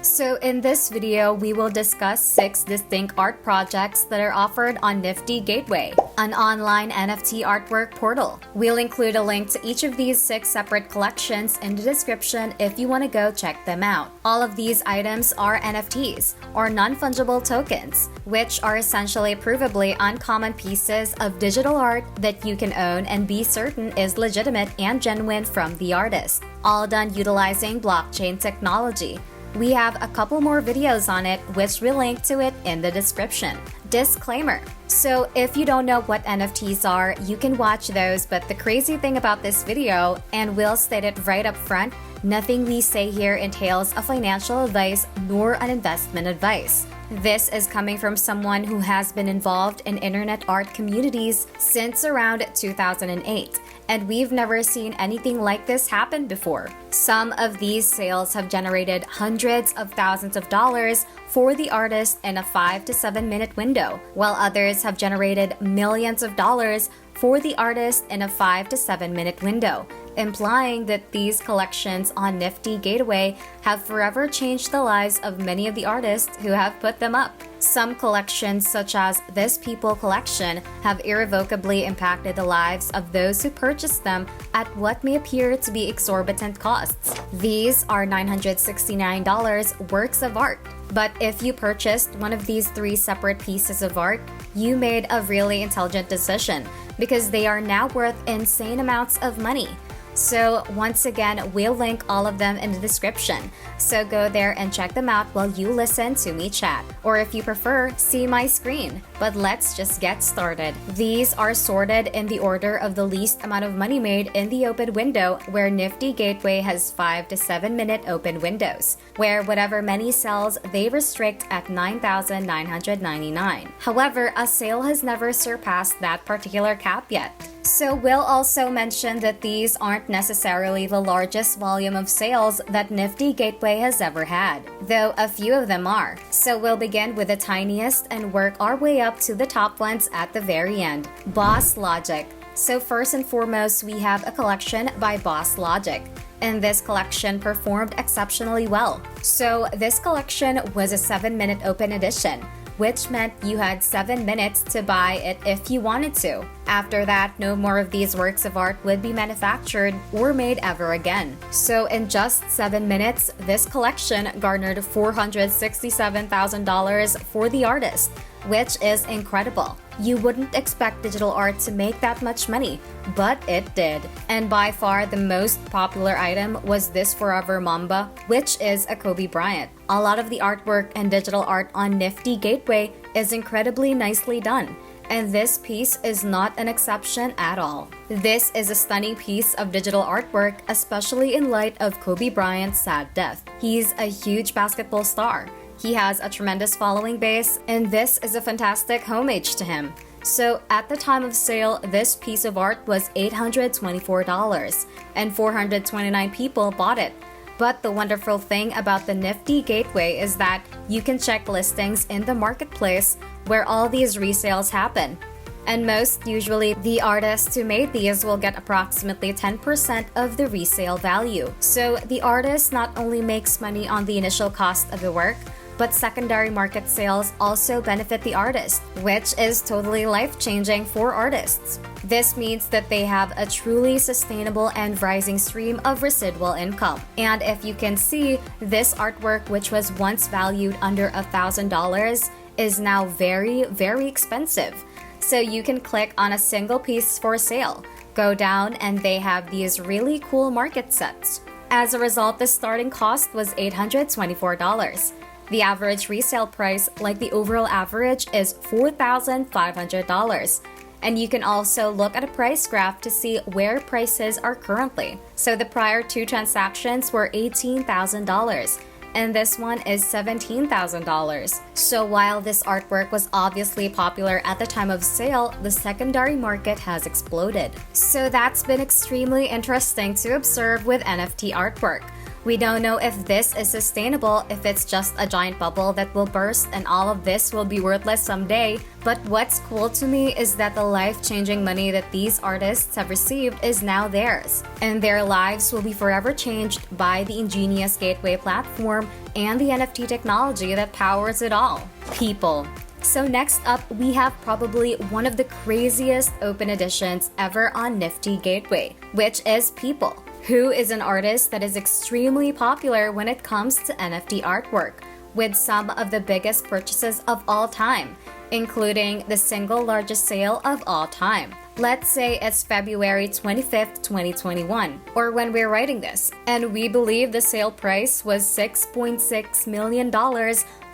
So in this video, we will discuss 6 distinct art projects that are offered on Nifty Gateway, an online NFT artwork portal. We'll include a link to each of these 6 separate collections in the description if you want to go check them out. All of these items are NFTs, or non-fungible tokens, which are essentially provably uncommon pieces of digital art that you can own and be certain is legitimate and genuine from the artist, all done utilizing blockchain technology. We have a couple more videos on it, which we'll link to it in the description. Disclaimer. So if you don't know what NFTs are, you can watch those, but the crazy thing about this video, and we'll state it right up front, nothing we say here entails a financial advice nor an investment advice. This is coming from someone who has been involved in internet art communities since around 2008, and we've never seen anything like this happen before. Some of these sales have generated hundreds of thousands of dollars for the artist in a 5 to 7 minute window, while others have generated millions of dollars for the artist in a 5 to 7 minute window, implying that these collections on Nifty Gateway have forever changed the lives of many of the artists who have put them up. Some collections, such as this Beeple collection, have irrevocably impacted the lives of those who purchased them at what may appear to be exorbitant costs. These are $969 works of art. But if you purchased one of these 3 separate pieces of art, you made a really intelligent decision, because they are now worth insane amounts of money. So once again, we'll link all of them in the description. So go there and check them out while you listen to me chat. Or if you prefer, see my screen. But let's just get started. These are sorted in the order of the least amount of money made in the open window, where Nifty Gateway has 5 to 7 minute open windows, where whatever money sells, they restrict at $9,999. However, a sale has never surpassed that particular cap yet. So we'll also mention that these aren't necessarily the largest volume of sales that Nifty Gateway has ever had, though a few of them are. So we'll begin with the tiniest and work our way up to the top ones at the very end. Boss Logic. So first and foremost, we have a collection by Boss Logic, and this collection performed exceptionally well. So this collection was a 7-minute open edition, which meant you had 7 minutes to buy it if you wanted to. After that, no more of these works of art would be manufactured or made ever again. So in just 7 minutes, this collection garnered $467,000 for the artist, which is incredible. You wouldn't expect digital art to make that much money, but it did. And by far the most popular item was this Forever Mamba, which is a Kobe Bryant. A lot of the artwork and digital art on Nifty Gateway is incredibly nicely done, and this piece is not an exception at all. This is a stunning piece of digital artwork, especially in light of Kobe Bryant's sad death. He's a huge basketball star. He has a tremendous following base, and this is a fantastic homage to him. So at the time of sale, this piece of art was $824, and 429 people bought it. But the wonderful thing about the Nifty Gateway is that you can check listings in the marketplace where all these resales happen. And most usually, the artist who made these will get approximately 10% of the resale value. So the artist not only makes money on the initial cost of the work, but secondary market sales also benefit the artist, which is totally life-changing for artists. This means that they have a truly sustainable and rising stream of residual income. And if you can see, this artwork, which was once valued under $1,000, is now very, very expensive. So you can click on a single piece for sale, go down, and they have these really cool market sets. As a result, the starting cost was $824. The average resale price, like the overall average, is $4,500. And you can also look at a price graph to see where prices are currently. So the prior 2 transactions were $18,000, and this one is $17,000. So while this artwork was obviously popular at the time of sale, the secondary market has exploded. So that's been extremely interesting to observe with NFT artwork. We don't know if this is sustainable, if it's just a giant bubble that will burst and all of this will be worthless someday. But what's cool to me is that the life-changing money that these artists have received is now theirs, and their lives will be forever changed by the ingenious gateway platform and the NFT technology that powers it all. Beeple. So next up, we have probably one of the craziest open editions ever on Nifty Gateway, which is Beeple, who is an artist that is extremely popular when it comes to NFT artwork, with some of the biggest purchases of all time, including the single largest sale of all time. Let's say it's February 25th, 2021, or when we're writing this, and we believe the sale price was $6.6 million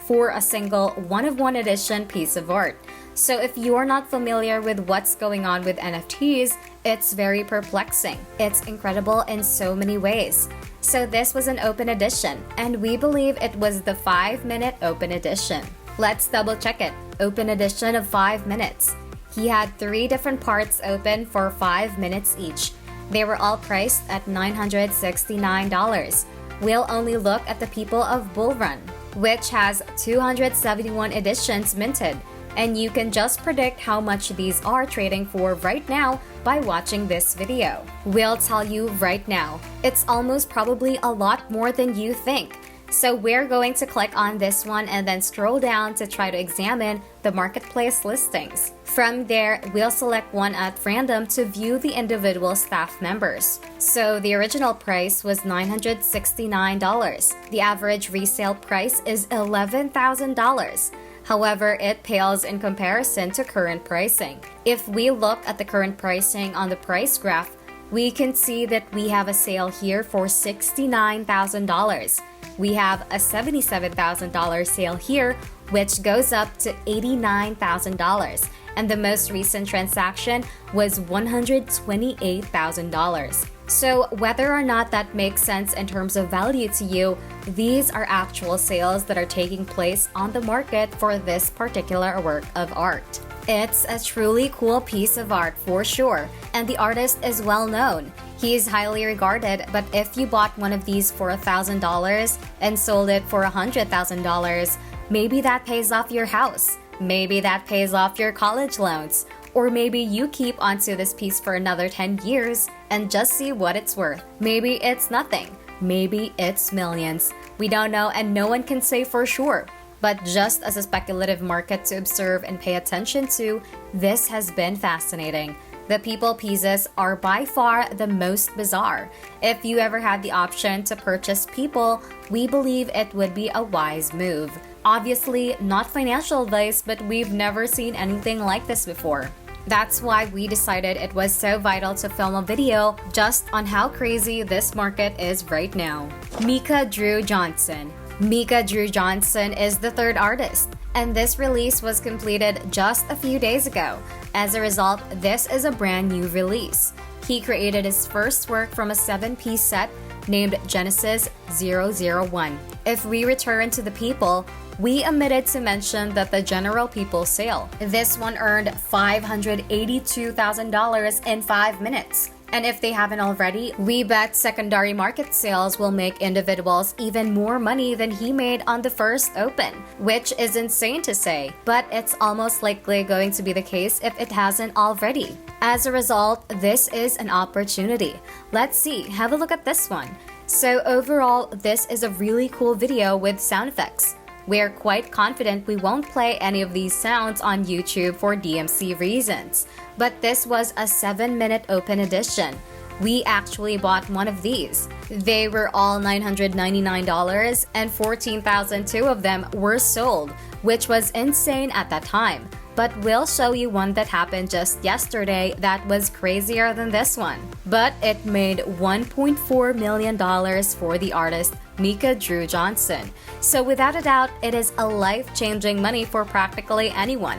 for a single one-of-one edition piece of art. So if you're not familiar with what's going on with NFTs, it's very perplexing. It's incredible in so many ways. So this was an open edition, and we believe it was the 5-minute open edition. Let's double check it. Open edition of 5 minutes. He had 3 different parts open for 5 minutes each. They were all priced at $969. We'll only look at the People of Bull Run, which has 271 editions minted, and you can just predict how much these are trading for right now by watching this video. We'll tell you right now, it's almost probably a lot more than you think. So we're going to click on this one and then scroll down to try to examine the marketplace listings. From there, we'll select one at random to view the individual staff members. So the original price was $969. The average resale price is $11,000. However, it pales in comparison to current pricing. If we look at the current pricing on the price graph, we can see that we have a sale here for $69,000. We have a $77,000 sale here, which goes up to $89,000. And the most recent transaction was $128,000. So whether or not that makes sense in terms of value to you, these are actual sales that are taking place on the market for this particular work of art. It's a truly cool piece of art for sure, and the artist is well known. He is highly regarded, but if you bought one of these for $1,000 and sold it for $100,000, maybe that pays off your house. Maybe that pays off your college loans. Or maybe you keep onto this piece for another 10 years and just see what it's worth. Maybe it's nothing. Maybe it's millions. We don't know, and no one can say for sure. But just as a speculative market to observe and pay attention to, this has been fascinating. The Beeple pieces are by far the most bizarre. If you ever had the option to purchase Beeple, we believe it would be a wise move. Obviously, not financial advice, but we've never seen anything like this before. That's why we decided it was so vital to film a video just on how crazy this market is right now. Micah Drew Johnson. Micah Drew Johnson is the third artist, and this release was completed just a few days ago. As a result, this is a brand new release. He created his first work from a 7-piece set named Genesis 001. If we return to the Beeple, we omitted to mention that the general Beeple sale. This one earned $582,000 in 5 minutes. And if they haven't already, we bet secondary market sales will make individuals even more money than he made on the first open, which is insane to say, but it's almost likely going to be the case if it hasn't already. As a result, this is an opportunity. Let's see, have a look at this one. So overall, this is a really cool video with sound effects. We're quite confident we won't play any of these sounds on YouTube for DMC reasons, but this was a 7-minute open edition. We actually bought one of these. They were all $999 and 14,002 of them were sold, which was insane at that time. But we'll show you one that happened just yesterday that was crazier than this one. But it made $1.4 million for the artist Micah Drew Johnson. So without a doubt, it is a life-changing money for practically anyone.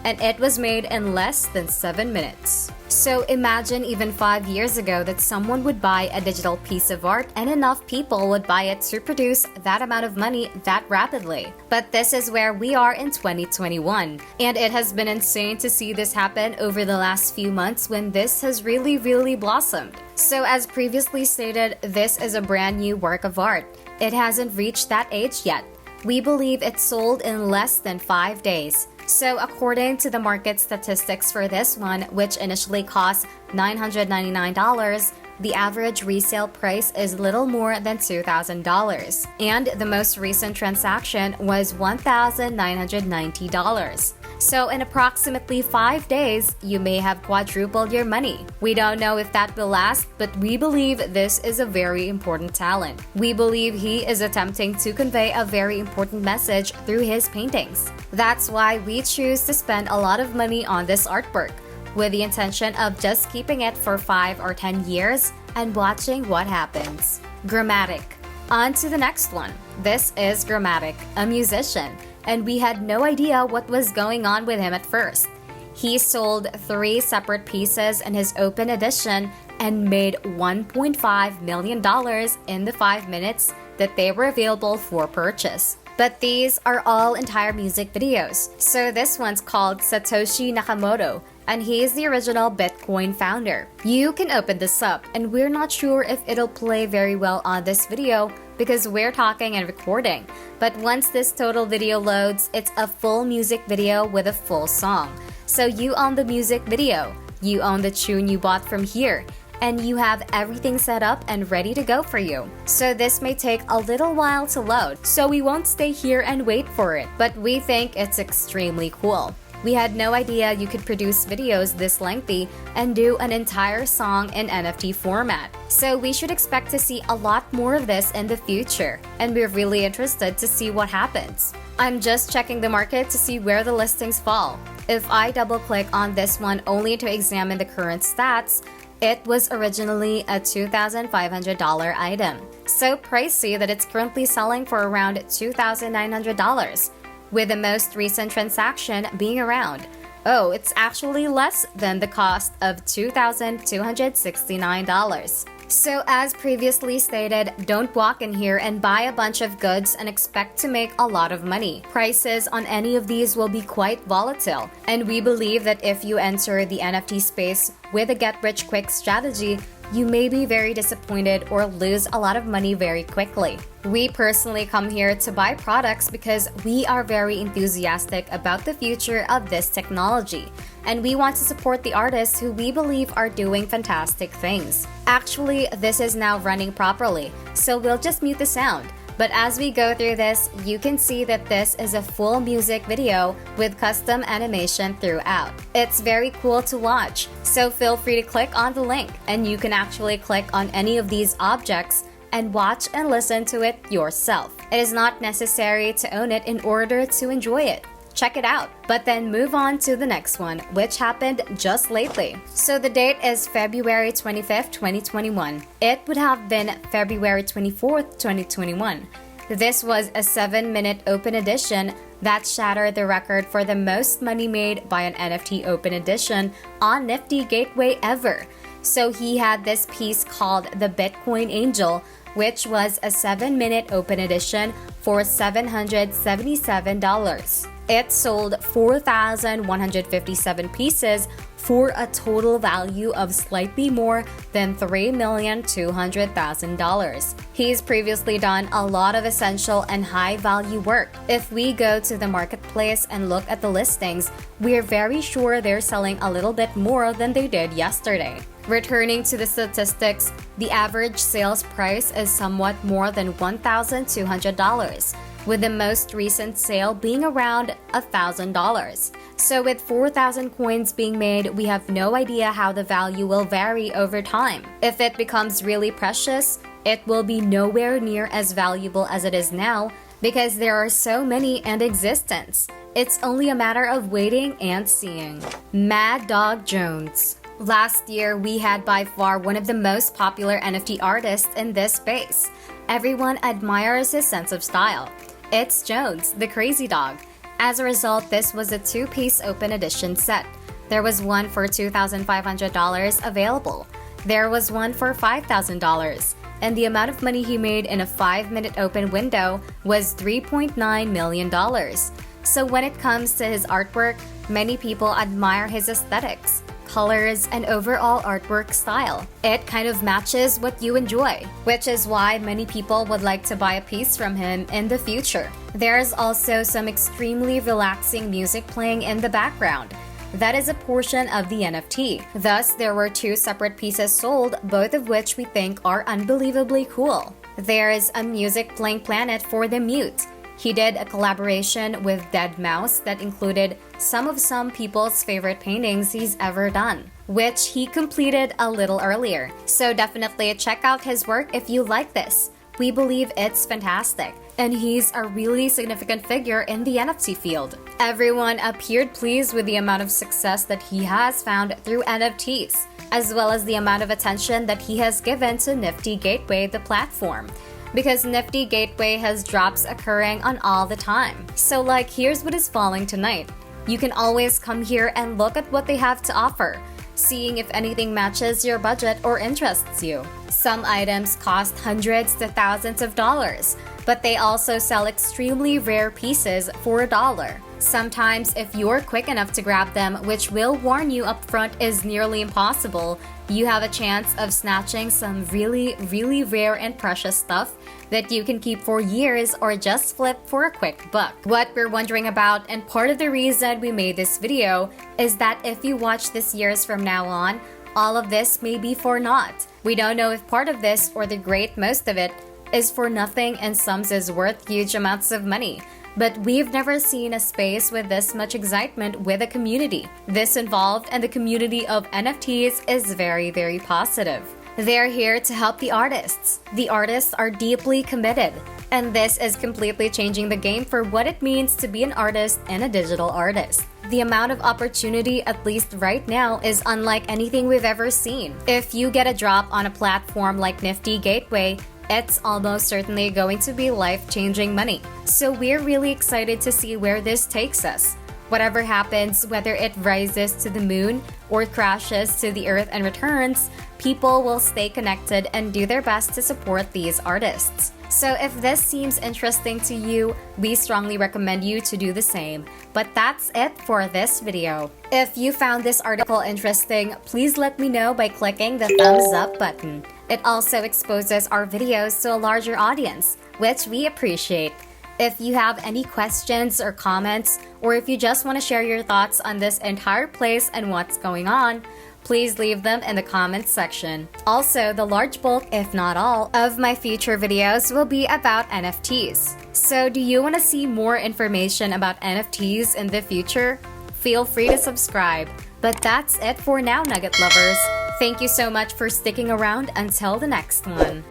and it was made in less than 7 minutes. So imagine even 5 years ago that someone would buy a digital piece of art and enough people would buy it to produce that amount of money that rapidly. But this is where we are in 2021. And it has been insane to see this happen over the last few months when this has really blossomed. So as previously stated, this is a brand new work of art. It hasn't reached that age yet. We believe it sold in less than 5 days. So according to the market statistics for this one, which initially cost $999, the average resale price is little more than $2,000. And the most recent transaction was $1,990. So in approximately 5 days, you may have quadrupled your money. We don't know if that will last, but we believe this is a very important talent. We believe he is attempting to convey a very important message through his paintings. That's why we choose to spend a lot of money on this artwork, with the intention of just keeping it for 5 or 10 years and watching what happens. Gramatik. On to the next one. This is Gramatik, a musician, and we had no idea what was going on with him at first. He sold 3 separate pieces in his open edition and made $1.5 million in the 5 minutes that they were available for purchase. But these are all entire music videos. So this one's called Satoshi Nakamoto, and he is the original Bitcoin founder. You can open this up, and we're not sure if it'll play very well on this video because we're talking and recording. But once this total video loads, it's a full music video with a full song. So you own the music video, you own the tune you bought from here, and you have everything set up and ready to go for you. So this may take a little while to load, so we won't stay here and wait for it, but we think it's extremely cool. We had no idea you could produce videos this lengthy and do an entire song in NFT format. So we should expect to see a lot more of this in the future, and we're really interested to see what happens. I'm just checking the market to see where the listings fall. If I double click on this one only to examine the current stats, it was originally a $2,500 item. So pricey that it's currently selling for around $2,900, with the most recent transaction being around, oh, it's actually less than the cost of $2,269. So as previously stated, don't walk in here and buy a bunch of goods and expect to make a lot of money. Prices on any of these will be quite volatile, and we believe that if you enter the NFT space with a get-rich-quick strategy, you may be very disappointed or lose a lot of money very quickly. We personally come here to buy products because we are very enthusiastic about the future of this technology, and we want to support the artists who we believe are doing fantastic things. Actually, this is now running properly, so we'll just mute the sound. But as we go through this, you can see that this is a full music video with custom animation throughout. It's very cool to watch, so feel free to click on the link, and you can actually click on any of these objects and watch and listen to it yourself. It is not necessary to own it in order to enjoy it. Check it out, but then move on to the next one, which happened just lately. So the date is February 25th, 2021. It would have been February 24th, 2021. This was a 7-minute open edition that shattered the record for the most money made by an NFT open edition on Nifty Gateway ever. So he had this piece called the Bitcoin Angel, which was a 7-minute open edition for $777. It sold 4,157 pieces for a total value of slightly more than $3,200,000. He's previously done a lot of essential and high-value work. If we go to the marketplace and look at the listings, we're very sure they're selling a little bit more than they did yesterday. Returning to the statistics, the average sales price is somewhat more than $1,200. with the most recent sale being around $1,000. So with 4,000 coins being made, we have no idea how the value will vary over time. If it becomes really precious, it will be nowhere near as valuable as it is now because there are so many in existence. It's only a matter of waiting and seeing. Mad Dog Jones. Last year, we had by far one of the most popular NFT artists in this space. Everyone admires his sense of style. It's Jones, the crazy dog. As a result, this was a two-piece open edition set. There was one for $2,500 available. There was one for $5,000. And the amount of money he made in a 5-minute open window was $3.9 million. So when it comes to his artwork, many people admire his aesthetics, colors, and overall artwork style. It kind of matches what you enjoy, which is why many people would like to buy a piece from him in the future. There's also some extremely relaxing music playing in the background. That is a portion of the NFT. Thus, there were two separate pieces sold, both of which we think are unbelievably cool. There is a music playing planet for the mute. He did a collaboration with deadmau5 that included some people's favorite paintings he's ever done, which he completed a little earlier. So definitely check out his work if you like this. We believe it's fantastic, and he's a really significant figure in the NFT field. Everyone appeared pleased with the amount of success that he has found through NFTs, as well as the amount of attention that he has given to Nifty Gateway, the platform. Because Nifty Gateway has drops occurring on all the time. So here's what is falling tonight. You can always come here and look at what they have to offer, seeing if anything matches your budget or interests you. Some items cost hundreds to thousands of dollars, but they also sell extremely rare pieces for $1. Sometimes, if you're quick enough to grab them, which will warn you upfront is nearly impossible, you have a chance of snatching some really rare and precious stuff that you can keep for years or just flip for a quick buck. What we're wondering about, and part of the reason we made this video, is that if you watch this years from now on, all of this may be for naught. We don't know if part of this, or the great most of it, is for nothing and some is worth huge amounts of money. But we've never seen a space with this much excitement with a community this involved, and the community of NFTs is very positive. They're here to help the artists. The artists are deeply committed, and this is completely changing the game for what it means to be an artist and a digital artist. The amount of opportunity, at least right now, is unlike anything we've ever seen. If you get a drop on a platform like Nifty Gateway, it's almost certainly going to be life-changing money. So we're really excited to see where this takes us. Whatever happens, whether it rises to the moon or crashes to the earth and returns, people will stay connected and do their best to support these artists. So if this seems interesting to you, we strongly recommend you to do the same. But that's it for this video. If you found this article interesting, please let me know by clicking the thumbs up button. It also exposes our videos to a larger audience, which we appreciate. If you have any questions or comments, or if you just want to share your thoughts on this entire place and what's going on, please leave them in the comments section. Also, the large bulk, if not all, of my future videos will be about NFTs. So do you want to see more information about NFTs in the future? Feel free to subscribe. But that's it for now, Nugget lovers. Thank you so much for sticking around until the next one.